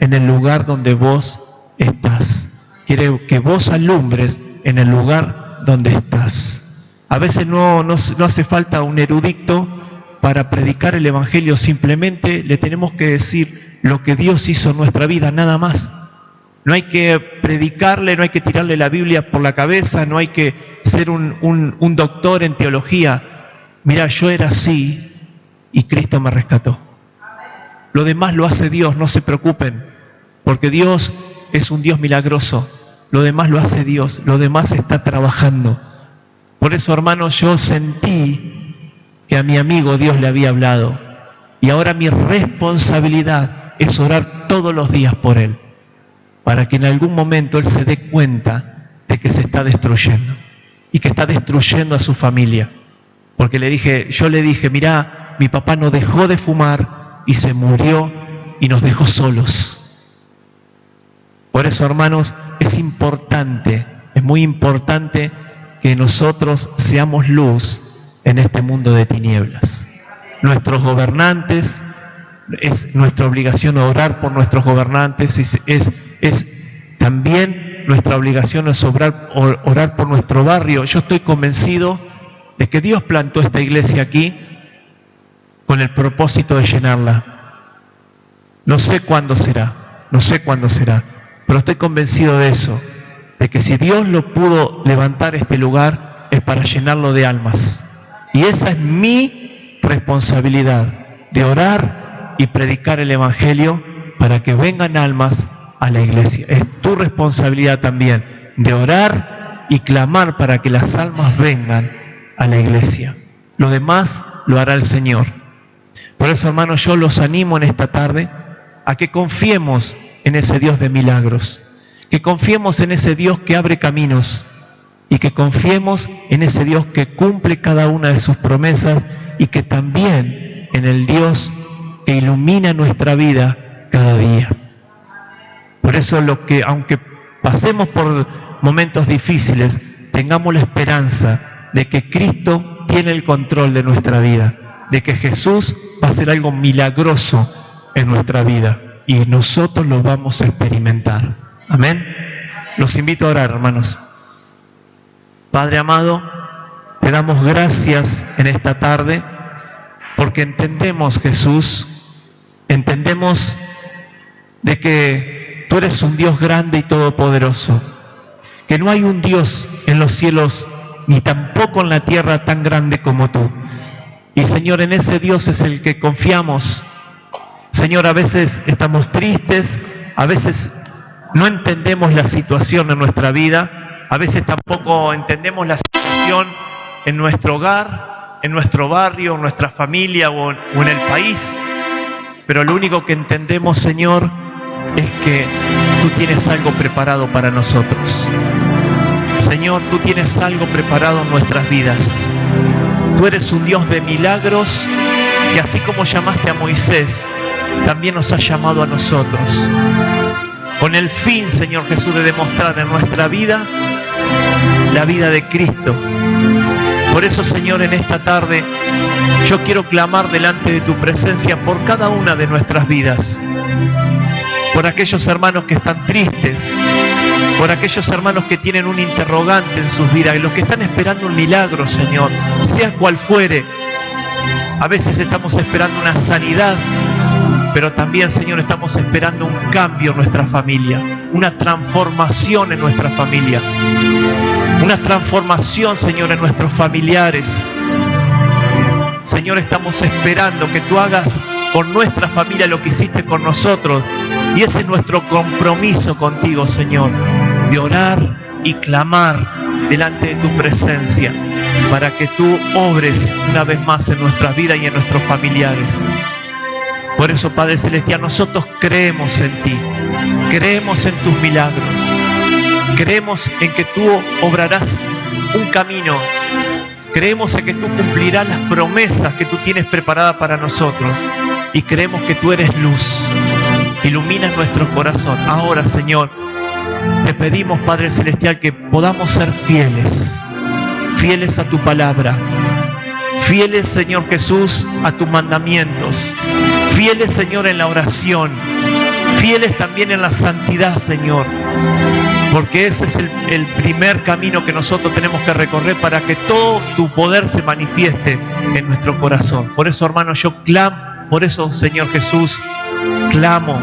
en el lugar donde vos estás. Quiere que vos alumbres en el lugar donde estás. A veces no hace falta un erudito para predicar el Evangelio. Simplemente le tenemos que decir lo que Dios hizo en nuestra vida, nada más. No hay que predicarle, no hay que tirarle la Biblia por la cabeza, no hay que ser un doctor en teología. Mira, yo era así y Cristo me rescató. Lo demás lo hace Dios, no se preocupen, porque Dios es un Dios milagroso. Lo demás lo hace Dios, lo demás está trabajando. Por eso, hermanos, yo sentí que a mi amigo Dios le había hablado. Y ahora mi responsabilidad es orar todos los días por él, para que en algún momento él se dé cuenta de que se está destruyendo y que está destruyendo a su familia. Porque yo le dije, mirá, mi papá no dejó de fumar y se murió y nos dejó solos. Por eso, hermanos, es importante, es muy importante que nosotros seamos luz en este mundo de tinieblas. Nuestros gobernantes, es nuestra obligación orar por nuestros gobernantes, es también nuestra obligación es orar por nuestro barrio. Yo estoy convencido de que Dios plantó esta iglesia aquí con el propósito de llenarla. No sé cuándo será, pero estoy convencido de eso, de que si Dios lo pudo levantar este lugar es para llenarlo de almas. Y esa es mi responsabilidad, de orar y predicar el Evangelio para que vengan almas a la iglesia. Es tu responsabilidad también de orar y clamar para que las almas vengan a la iglesia. Lo demás lo hará el Señor. Por eso, hermanos, yo los animo en esta tarde a que confiemos en ese Dios de milagros, que confiemos en ese Dios que abre caminos y que confiemos en ese Dios que cumple cada una de sus promesas y que también en el Dios que ilumina nuestra vida cada día. Por eso, aunque pasemos por momentos difíciles, tengamos la esperanza de que Cristo tiene el control de nuestra vida, de que Jesús va a hacer algo milagroso en nuestra vida y nosotros lo vamos a experimentar. Amén. Los invito a orar, hermanos. Padre amado, te damos gracias en esta tarde porque entendemos, Jesús, entendemos de que tú eres un Dios grande y todopoderoso, que no hay un Dios en los cielos ni tampoco en la tierra tan grande como tú. Y Señor, en ese Dios es el que confiamos. Señor, a veces estamos tristes, a veces no entendemos la situación en nuestra vida, a veces tampoco entendemos la situación en nuestro hogar, en nuestro barrio, en nuestra familia o en el país. Pero lo único que entendemos, Señor, es que tú tienes algo preparado para nosotros. Señor, tú tienes algo preparado en nuestras vidas. Tú eres un Dios de milagros que así como llamaste a Moisés, también nos has llamado a nosotros. Con el fin, Señor Jesús, de demostrar en nuestra vida la vida de Cristo. Por eso, Señor, en esta tarde yo quiero clamar delante de tu presencia por cada una de nuestras vidas. Por aquellos hermanos que están tristes, por aquellos hermanos que tienen un interrogante en sus vidas, los que están esperando un milagro, Señor, sea cual fuere. A veces estamos esperando una sanidad, pero también, Señor, estamos esperando un cambio en nuestra familia, una transformación en nuestra familia, una transformación, Señor, en nuestros familiares. Señor, estamos esperando que tú hagas con nuestra familia lo que hiciste con nosotros. Y ese es nuestro compromiso contigo, Señor, de orar y clamar delante de tu presencia para que tú obres una vez más en nuestras vidas y en nuestros familiares. Por eso, Padre Celestial, nosotros creemos en ti. Creemos en tus milagros. Creemos en que tú obrarás un camino. Creemos en que tú cumplirás las promesas que tú tienes preparadas para nosotros. Y creemos que tú eres luz. Iluminas nuestro corazón. Ahora, Señor, te pedimos, Padre Celestial, que podamos ser fieles. Fieles a tu palabra. Fieles, Señor Jesús, a tus mandamientos. Fieles, Señor, en la oración. Fieles también en la santidad, Señor. Porque ese es el primer camino que nosotros tenemos que recorrer para que todo tu poder se manifieste en nuestro corazón. Por eso, hermanos, yo clamo, por eso, Señor Jesús, clamo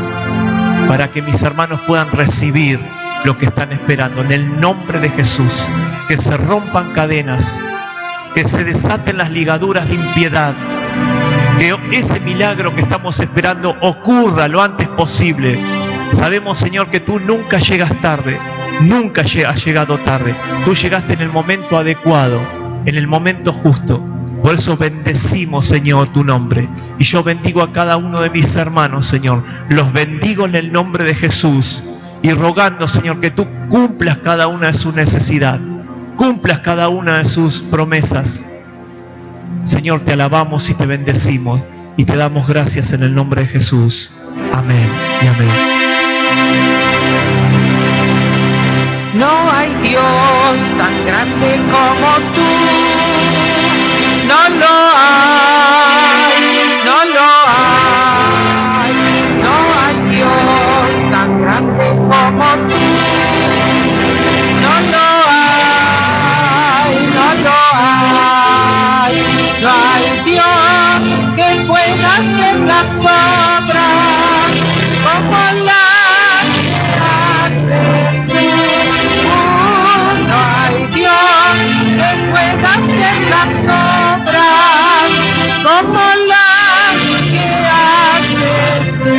para que mis hermanos puedan recibir lo que están esperando. En el nombre de Jesús, que se rompan cadenas, que se desaten las ligaduras de impiedad, que ese milagro que estamos esperando ocurra lo antes posible. Sabemos, Señor, que tú nunca llegas tarde, nunca has llegado tarde. Tú llegaste en el momento adecuado, en el momento justo. Por eso bendecimos, Señor, tu nombre. Y yo bendigo a cada uno de mis hermanos, Señor. Los bendigo en el nombre de Jesús. Y rogando, Señor, que tú cumplas cada una de sus necesidades. Cumplas cada una de sus promesas. Señor, te alabamos y te bendecimos. Y te damos gracias en el nombre de Jesús. Amén y amén. No hay Dios tan grande como tú. No lo hay, no lo hay. No hay Dios tan grande como tú. No lo hay, no lo hay. No hay Dios que pueda hacer las obras como las que haces tú. No hay Dios que pueda hacer las obras como las que haces tú.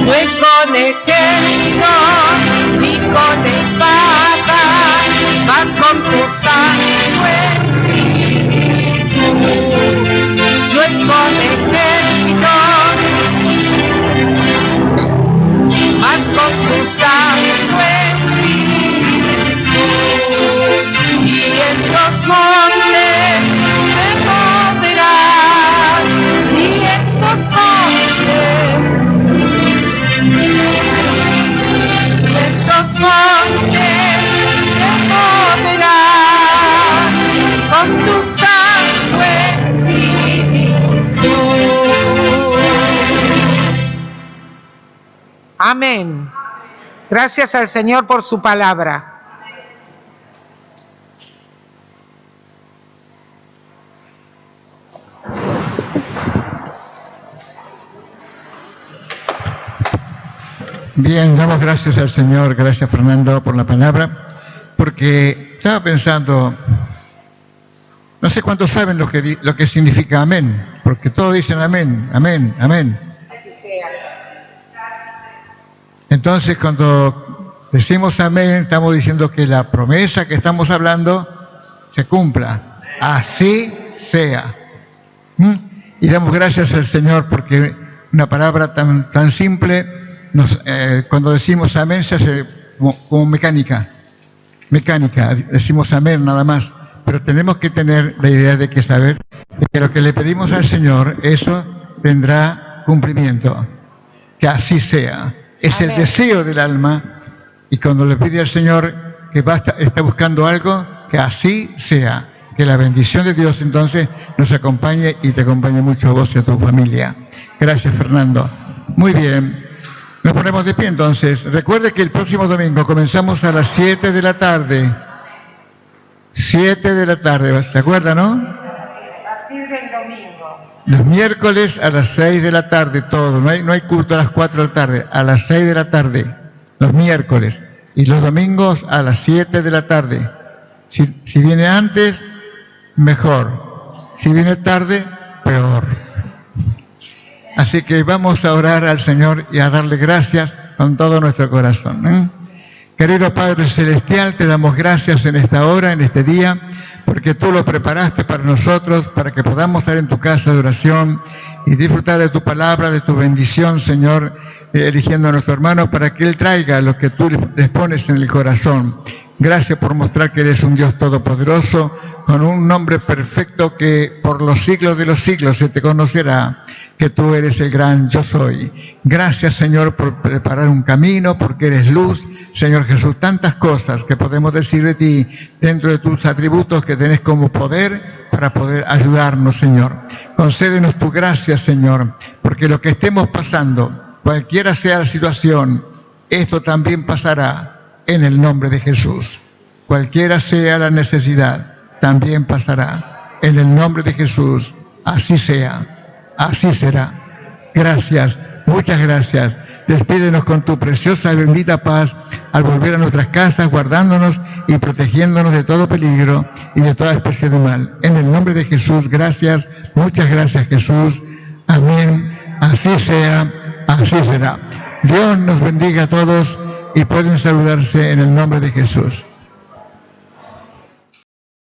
No es con ejército ni con espada, vas con tu Santo Espíritu. No es con ejército, vas con tu Santo Espíritu. Y esos montes se moverán, y esos montes se moverán con tu Santo Espíritu. Amén. Gracias al Señor por su palabra. Bien, damos gracias al Señor, gracias Fernando por la palabra, porque estaba pensando, no sé cuántos saben lo que significa amén, porque todos dicen amén, amén, amén. Así sea. Entonces cuando decimos amén, estamos diciendo que la promesa que estamos hablando se cumpla, así sea. Y damos gracias al Señor porque una palabra tan simple, cuando decimos amén se hace como mecánica, decimos amén nada más, pero tenemos que tener la idea de que saber que lo que le pedimos al Señor, eso tendrá cumplimiento, que así sea, es amén. El deseo del alma, y cuando le pide al Señor que está buscando algo, que así sea, que la bendición de Dios entonces nos acompañe y te acompañe mucho a vos y a tu familia. Gracias, Fernando. Muy bien. Nos ponemos de pie entonces. Recuerde que el próximo domingo comenzamos a las 7 de la tarde. 7 de la tarde, ¿se acuerda, no? A partir del domingo. Los miércoles a las 6 de la tarde, todo. No hay culto a las 4 de la tarde, a las 6 de la tarde, los miércoles. Y los domingos a las 7 de la tarde. Si viene antes, mejor. Si viene tarde, peor. Así que vamos a orar al Señor y a darle gracias con todo nuestro corazón. Querido Padre Celestial, te damos gracias en esta hora, en este día, porque tú lo preparaste para nosotros, para que podamos estar en tu casa de oración y disfrutar de tu palabra, de tu bendición, Señor, eligiendo a nuestro hermano para que él traiga lo que tú les pones en el corazón. Gracias por mostrar que eres un Dios todopoderoso, con un nombre perfecto que por los siglos de los siglos se te conocerá, que tú eres el gran yo soy. Gracias, Señor, por preparar un camino, porque eres luz. Señor Jesús, tantas cosas que podemos decir de ti dentro de tus atributos que tenés como poder para poder ayudarnos, Señor. Concédenos tu gracia, Señor, porque lo que estemos pasando, cualquiera sea la situación, esto también pasará. En el nombre de Jesús. Cualquiera sea la necesidad, también pasará. En el nombre de Jesús, así sea, así será. Gracias, muchas gracias. Despídenos con tu preciosa y bendita paz al volver a nuestras casas, guardándonos y protegiéndonos de todo peligro y de toda especie de mal. En el nombre de Jesús, gracias, muchas gracias, Jesús. Amén. Así sea, así será. Dios nos bendiga a todos. Y pueden saludarse en el nombre de Jesús.